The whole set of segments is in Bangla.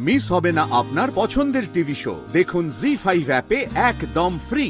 মিস হবে না আপনার পছন্দের টিভি শো। দেখুন জি5 অ্যাপে একদম ফ্রি।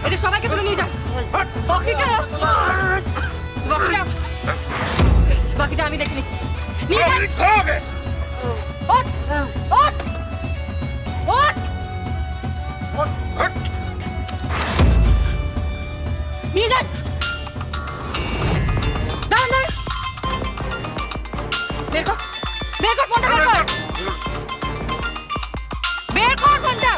এদের সবাইকে তুলে নিয়ে যাও। বাকিটা আমি দেখে নিচ্ছি। নিয়ে যান। ওঠ, ওঠ, ওঠ। নিয়ে যান। দাঁড়ান, দাঁড়ান। বের কর, বের কর ফোনটা, বের কর। বের কর ফোনটা।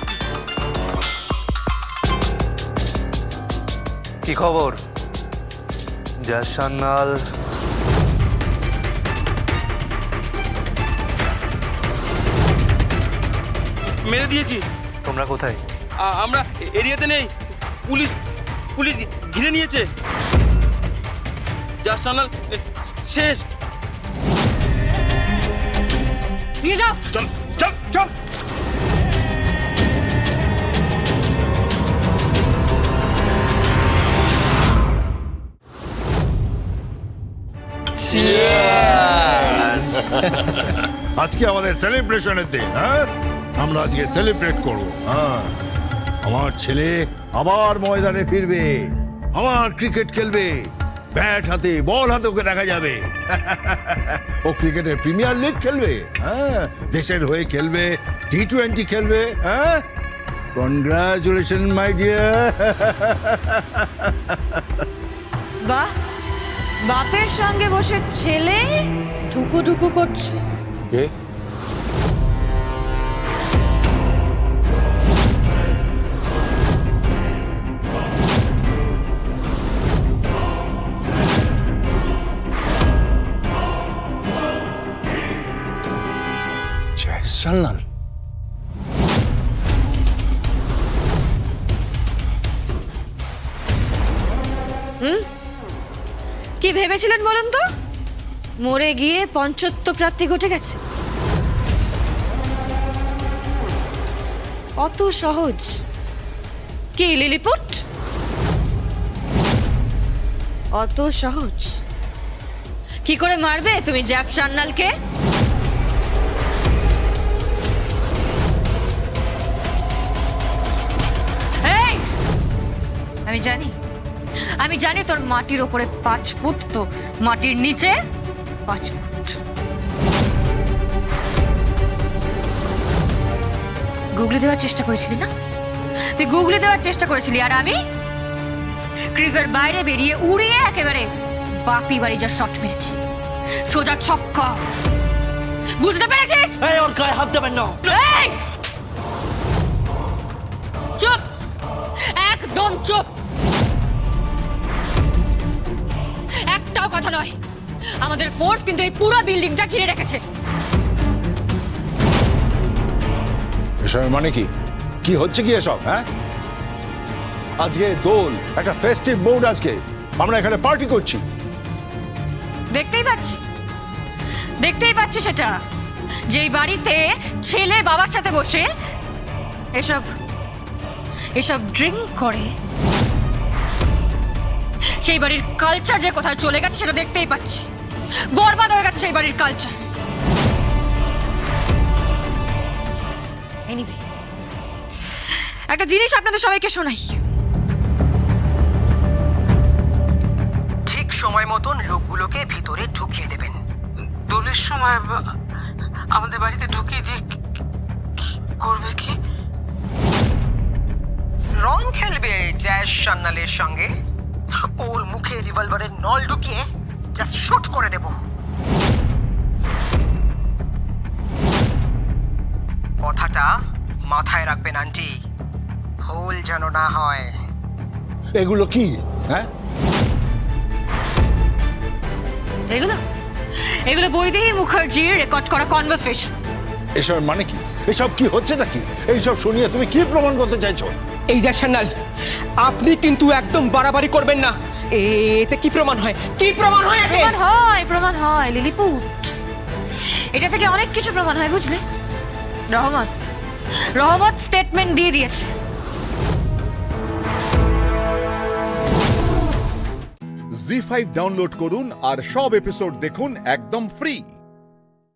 কি খবর জাসানাল? মেরে দিয়েছি। তোমরা কোথায়? আমরা এরিয়াতে নেই। পুলিশ পুলিশ ঘিরে নিয়েছে। জাসানাল শেষ। নিয়ে যাও। চল চল চল। আজকে আমাদের সেলিব্রেশনের দিন। হ্যাঁ, আমরা আজকে সেলিব্রেট করবো। হ্যাঁ, আমার ছেলে আবার ময়দানে ফিরবে, আবার ক্রিকেট খেলবে, ব্যাট হাতে বল হাতে ওকে দেখা যাবে। ও ক্রিকেটের প্রিমিয়ার লিগ খেলবে, হ্যাঁ, দেশের হয়ে খেলবে, T20 খেলবে, হ্যাঁ। Congratulation my dear. বাহ, বাপের সঙ্গে বসে ছেলে ঠুকু ঠুকু করছে। সাল্লাল, কি ভেবেছিলেন বলুন তো? মরে গিয়ে পঞ্চত্ব প্রাপ্তি ঘটে গেছে। অত সহজ কি লিলিপুট? অত সহজ? কি করে মারবে তুমি জ্যাফ সান্যালকে? এই, আমি জানি তোর মাটির ওপরে 5 ফুট, তো মাটির নিচে 5 ফুট। গুগলি দেওয়ার চেষ্টা করেছিলি না? তুই গুগলি দেওয়ার চেষ্টা করেছিলি, আর আমি ক্রিজের বাইরে বেরিয়ে উড়িয়ে একেবারে বাপি বাড়ি যা শট মেরেছি, সোজা ছক্কা। বুঝতে পেরেছিস? এই ওর গায়ে হাত দেবেন না। এই! চুপ, একদম চুপ। একটাও কথা নয়। আমাদের ফোর্স কিন্তু এই পুরো বিল্ডিংটা ঘিরে রেখেছে। এসব মানে কি? কি হচ্ছে কি এসব? হ্যাঁ, আজকে দোল, একটা ফেস্টিভ মুড, আজকে আমরা এখানে পার্টি করছি। দেখতেই পাচ্ছি সেটা, যেই বাড়িতে ছেলে বাবার সাথে বসে এসব ড্রিঙ্ক করে, সেই বাড়ির কালচার যে কোথায় চলে গেছে সেটা দেখতেই পাচ্ছি। বরবাদ হয়ে গেছে সেই বাড়ির কালচার। এনিওয়ে, একটা জিনিস আপনাদের সবাইকে শোনাই। ঠিক সময় মতন লোকগুলোকে ভিতরে ঢুকিয়ে দেবেন। দোলের সময় আমাদের বাড়িতে ঢুকিয়ে দিয়ে কি করবে? কি রং খেলবে জ্যাজ সান্যালের সঙ্গে। ওর মুখে রিভলভারের নল ঢুকিয়ে জাস্ট শুট করে দেব। কথাটা মাথায় রাখবেন আন্টি, ভুল যেন না হয়। এগুলো কি? হ্যাঁ, এগুলো বৈদেহী মুখার্জির রেকর্ড করা কনভারসেশন। এসব মানে কি? এসব কি হচ্ছে নাকি? এইসব শুনিয়ে তুমি কি প্রমাণ করতে চাইছো? এই যে সান্যাল, আপনি কিন্তু একদম বাড়াবাড়ি করবেন না। এতে কি প্রমাণ হয়? কি প্রমাণ হয়? এতে প্রমাণ হয় লিলিপুট। এটা থেকে অনেক কিছু প্রমাণ হয়, বুঝলে? রহমত স্টেটমেন্ট দিয়ে দিয়েছে। জি5 ডাউনলোড করুন আর সব এপিসোড দেখুন একদম ফ্রি।